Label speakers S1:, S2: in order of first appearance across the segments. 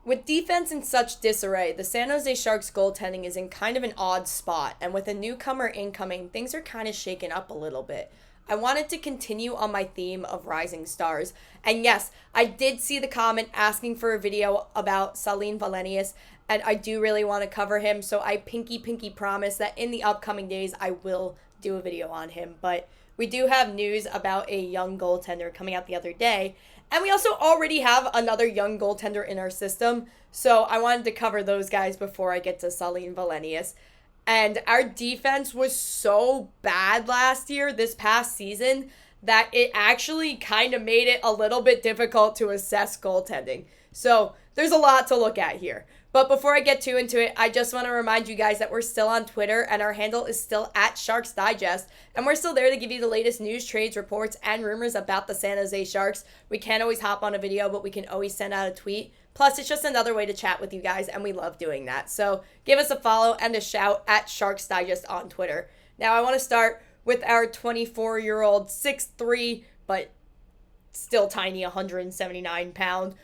S1: With defense in such disarray, the San Jose Sharks goaltending is in kind of an odd spot, and with a newcomer incoming, things are kind of shaken up a little bit. I wanted to continue on my theme of rising stars, and yes, I did see the comment asking for a video about Salim Valenius, and I do really want to cover him, so I pinky promise that in the upcoming days I will do a video on him. But we do have news about a young goaltender coming out the other day, and we also already have another young goaltender in our system, so I wanted to cover those guys before I get to Salim Valenius. And our defense was so bad this past season, that it actually kind of made it a little bit difficult to assess goaltending. So there's a lot to look at here. But before I get too into it, I just want to remind you guys that we're still on Twitter, and our handle is still at Sharks Digest, and we're still there to give you the latest news, trades, reports, and rumors about the San Jose Sharks. We can't always hop on a video, but we can always send out a tweet. Plus, it's just another way to chat with you guys, and we love doing that. So give us a follow and a shout at Sharks Digest on Twitter. Now, I want to start with our 24-year-old, 6'3", but still tiny, 179-pound,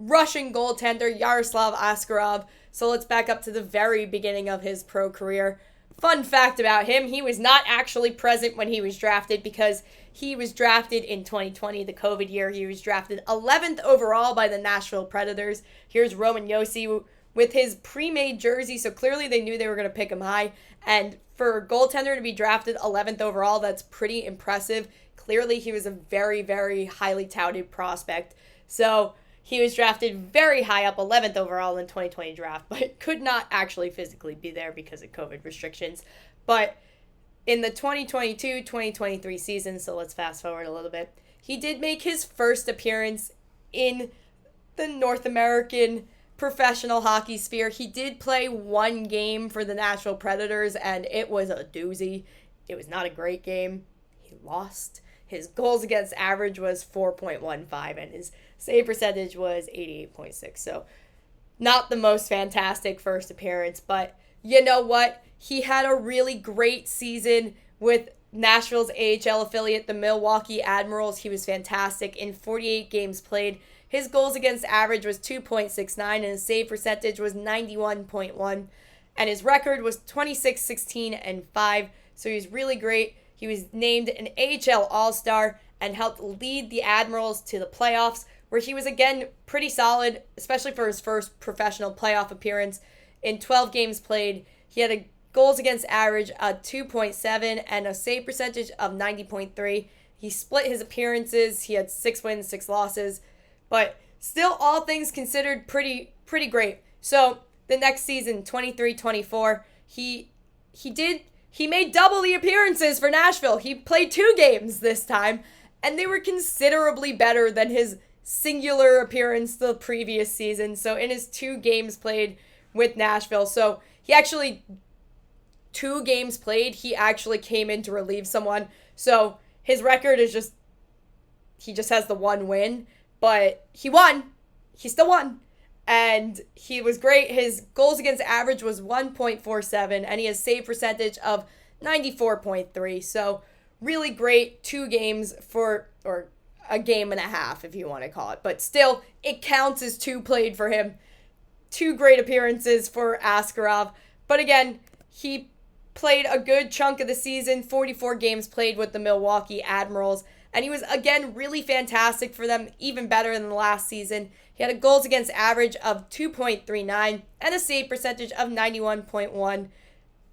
S1: Russian goaltender Yaroslav Askarov. So let's back up to the very beginning of his pro career. Fun fact about him, he was not actually present when he was drafted because he was drafted in 2020, the COVID year. He was drafted 11th overall by the Nashville Predators. Here's Roman Josi with his pre-made jersey, so clearly they knew they were going to pick him high. And for a goaltender to be drafted 11th overall, that's pretty impressive. Clearly he was a very, very highly touted prospect. So he was drafted very high up, 11th overall in 2020 draft, but could not actually physically be there because of COVID restrictions. But in the 2022-2023 season, so let's fast forward a little bit, he did make his first appearance in the North American professional hockey sphere. He did play one game for the Nashville Predators, and it was a doozy. It was not a great game. He lost. His goals against average was 4.15, and his save percentage was 88.6. So not the most fantastic first appearance, but you know what? He had a really great season with Nashville's AHL affiliate, the Milwaukee Admirals. He was fantastic in 48 games played. His goals against average was 2.69, and his save percentage was 91.1. And his record was 26-16-5. So he was really great. He was named an AHL All-Star and helped lead the Admirals to the playoffs, where he was again pretty solid, especially for his first professional playoff appearance. In 12 games played, he had a goals against average of 2.7 and a save percentage of 90.3. He split his appearances. He had 6 wins, 6 losses, but still, all things considered, pretty great. So the next season, 23-24, he made double the appearances for Nashville. He played 2 games this time, and they were considerably better than his singular appearance the previous season. So in his 2 games played with Nashville, so he actually, 2 games played, he actually came in to relieve someone. So his record is just, he just has the 1 win, but he won. He still won. And he was great. His goals against average was 1.47, and he has save percentage of 94.3. So really great 2 games or a game and a half, if you want to call it. But still, it counts as 2 played for him. 2 great appearances for Askarov. But again, he played a good chunk of the season, 44 games played with the Milwaukee Admirals. And he was, again, really fantastic for them, even better than the last season. He had a goals against average of 2.39 and a save percentage of 91.1.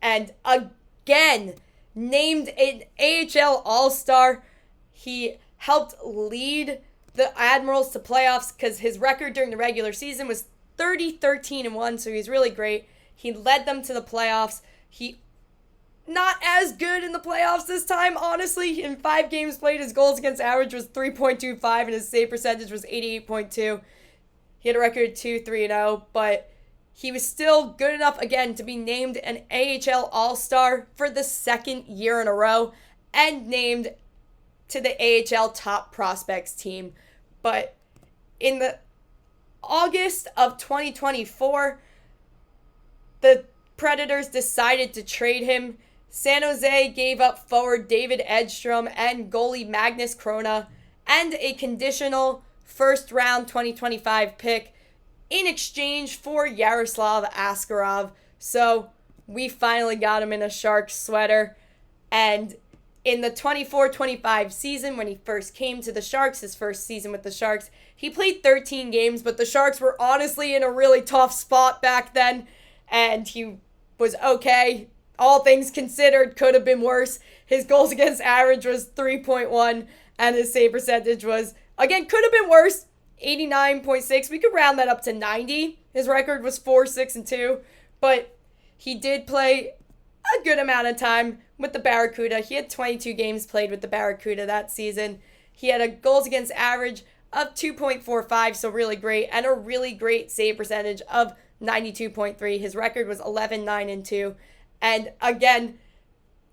S1: And again, named an AHL All-Star. He helped lead the Admirals to playoffs because his record during the regular season was 30-13-1, so he's really great. He led them to the playoffs. He not as good in the playoffs this time, honestly. In 5 games played, his goals against average was 3.25 and his save percentage was 88.2. He had a record 2-3-0, but he was still good enough, again, to be named an AHL All-Star for the 2nd year in a row and named to the AHL Top Prospects team. But in the August of 2024, the Predators decided to trade him. San Jose gave up forward David Edstrom and goalie Magnus Krona and a conditional first-round 2025 pick in exchange for Yaroslav Askarov. So we finally got him in a Sharks sweater. And in the 24-25 season, when he first came to the Sharks, his first season with the Sharks, he played 13 games, but the Sharks were honestly in a really tough spot back then, and he was okay. All things considered, could have been worse. His goals against average was 3.1, and his save percentage was, again, could have been worse, 89.6. We could round that up to 90. His record was 4-6-2, but he did play a good amount of time with the Barracuda. He had 22 games played with the Barracuda that season. He had a goals against average of 2.45, so really great, and a really great save percentage of 92.3. His record was 11-9-2. And again,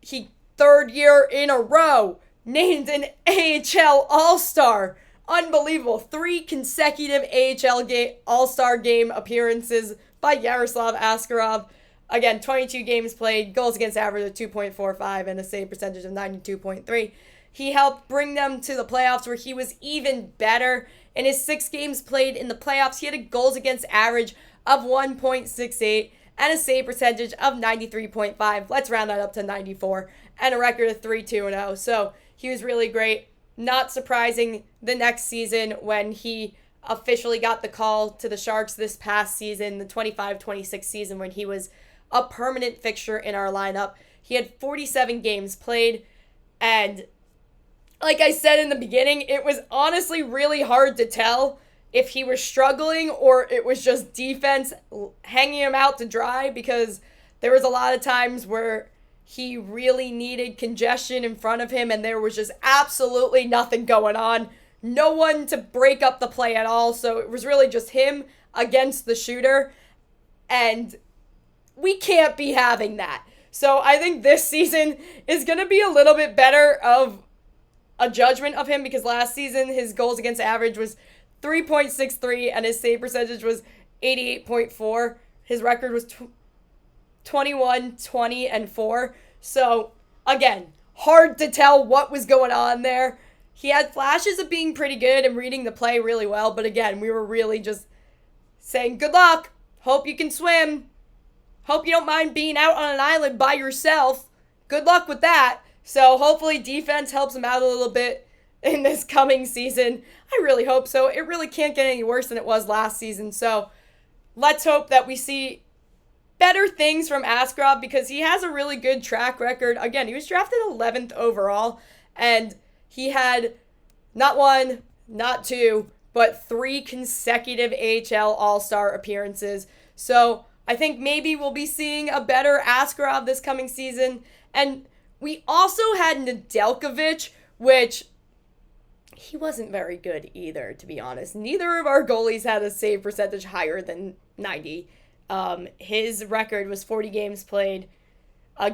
S1: he third year in a row named an AHL All-Star. Unbelievable. 3 consecutive AHL All-Star game appearances by Yaroslav Askarov. Again, 22 games played, goals against average of 2.45, and a save percentage of 92.3. He helped bring them to the playoffs where he was even better. In his 6 games played in the playoffs, he had a goals against average of 1.68 and a save percentage of 93.5. Let's round that up to 94, and a record of 3-2-0. So he was really great. Not surprising the next season when he officially got the call to the Sharks this past season, the 25-26 season, when he was a permanent fixture in our lineup. He had 47 games played, and like I said in the beginning, it was honestly really hard to tell if he was struggling or it was just defense hanging him out to dry, because there was a lot of times where he really needed congestion in front of him and there was just absolutely nothing going on. No one to break up the play at all, so it was really just him against the shooter, and we can't be having that. So I think this season is going to be a little bit better of a judgment of him, because last season his goals against average was 3.63 and his save percentage was 88.4. His record was 21-20-4. So again, hard to tell what was going on there. He had flashes of being pretty good and reading the play really well, but again, we were really just saying, good luck, hope you can swim, hope you don't mind being out on an island by yourself, good luck with that. So hopefully defense helps him out a little bit in this coming season. I really hope so. It really can't get any worse than it was last season. So let's hope that we see better things from Askarov, because he has a really good track record. Again, he was drafted 11th overall, and he had not 1, not 2, but 3 consecutive AHL All-Star appearances. So I think maybe we'll be seeing a better Askarov this coming season. And we also had Nedeljkovic, which he wasn't very good either, to be honest. Neither of our goalies had a save percentage higher than 90. His record was 40 games played,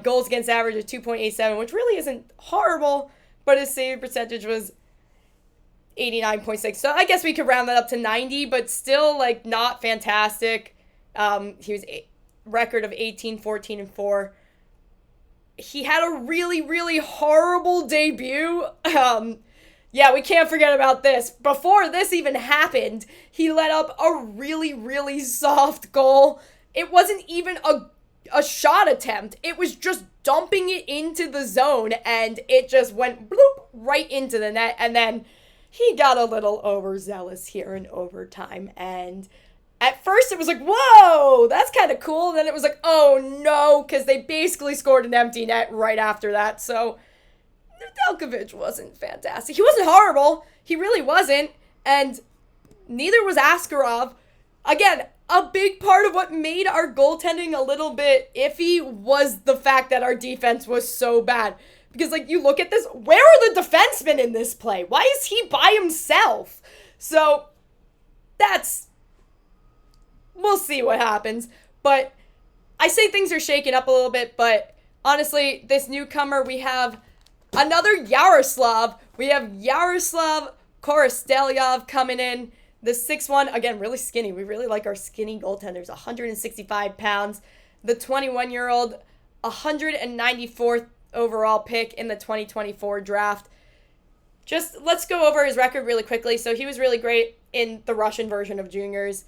S1: goals against average of 2.87, which really isn't horrible, but his save percentage was 89.6. So I guess we could round that up to 90, but still, like, not fantastic. He was a record of 18-14-4. He had a really, really horrible debut. Yeah, we can't forget about this. Before this even happened, he let up a really, really soft goal. It wasn't even a shot attempt. It was just dumping it into the zone, and it just went bloop right into the net. And then he got a little overzealous here in overtime. And at first it was like, whoa, that's kind of cool. Then it was like, oh no, because they basically scored an empty net right after that. So Nedeljkovic wasn't fantastic. He wasn't horrible. He really wasn't. And neither was Askarov. Again, a big part of what made our goaltending a little bit iffy was the fact that our defense was so bad. Because, like, you look at this, where are the defensemen in this play? Why is he by himself? So, we'll see what happens. But I say things are shaking up a little bit, but honestly, this newcomer, we have another Yaroslav. We have Yaroslav Korostelyov coming in. The 6'1", again, really skinny. We really like our skinny goaltenders. 165 pounds. The 21-year-old, 194th overall pick in the 2024 draft. Just let's go over his record really quickly. So he was really great in the Russian version of juniors.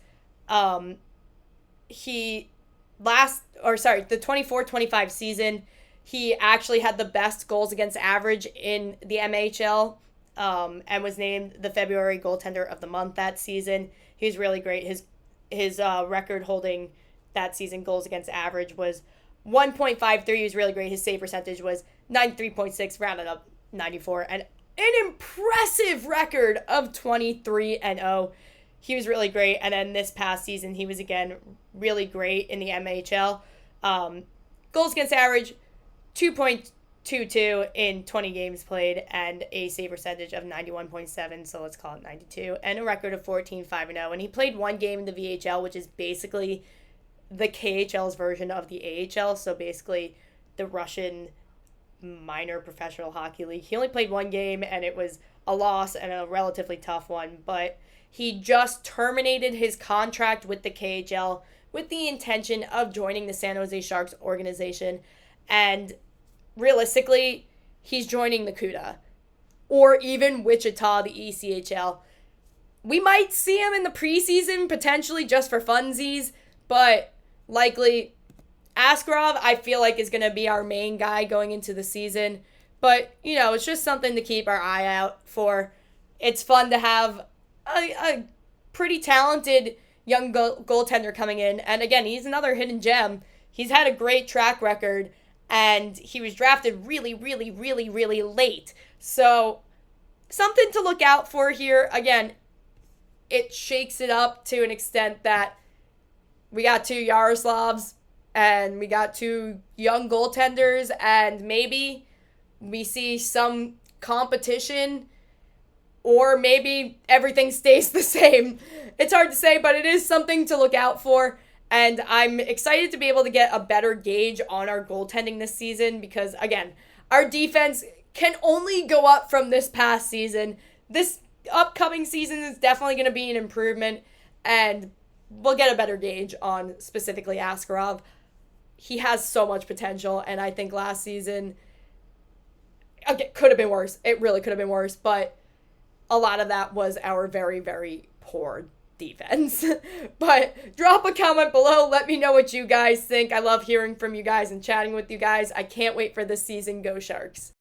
S1: He the 24-25 season, he actually had the best goals against average in the MHL, and was named the February goaltender of the month that season. He was really great. His record holding that season goals against average was 1.53. He was really great. His save percentage was 93.6, rounded up 94, and an impressive record of 23-0. He was really great. And then this past season, he was again really great in the MHL. Goals against average, 2.22 in 20 games played, and a save percentage of 91.7, so let's call it 92, and a record of 14-5-0. And he played one game in the VHL, which is basically the KHL's version of the AHL, so basically the Russian minor professional hockey league. He only played one game, and it was a loss and a relatively tough one, but he just terminated his contract with the KHL with the intention of joining the San Jose Sharks organization, and realistically, he's joining the CUDA or even Wichita, the ECHL. We might see him in the preseason, potentially just for funsies, but likely Askarov, I feel like, is going to be our main guy going into the season. But, it's just something to keep our eye out for. It's fun to have a pretty talented young goaltender coming in. And again, he's another hidden gem. He's had a great track record, and he was drafted really, really, really, really late. So something to look out for here. Again, it shakes it up to an extent that we got two Yaroslavs and we got two young goaltenders, and maybe we see some competition, or maybe everything stays the same. It's hard to say, but it is something to look out for. And I'm excited to be able to get a better gauge on our goaltending this season because, again, our defense can only go up from this past season. This upcoming season is definitely going to be an improvement, and we'll get a better gauge on specifically Askarov. He has so much potential, and I think last season, could have been worse. It really could have been worse, but a lot of that was our very, very poor defense. But drop a comment below. Let me know what you guys think. I love hearing from you guys and chatting with you guys. I can't wait for this season. Go Sharks.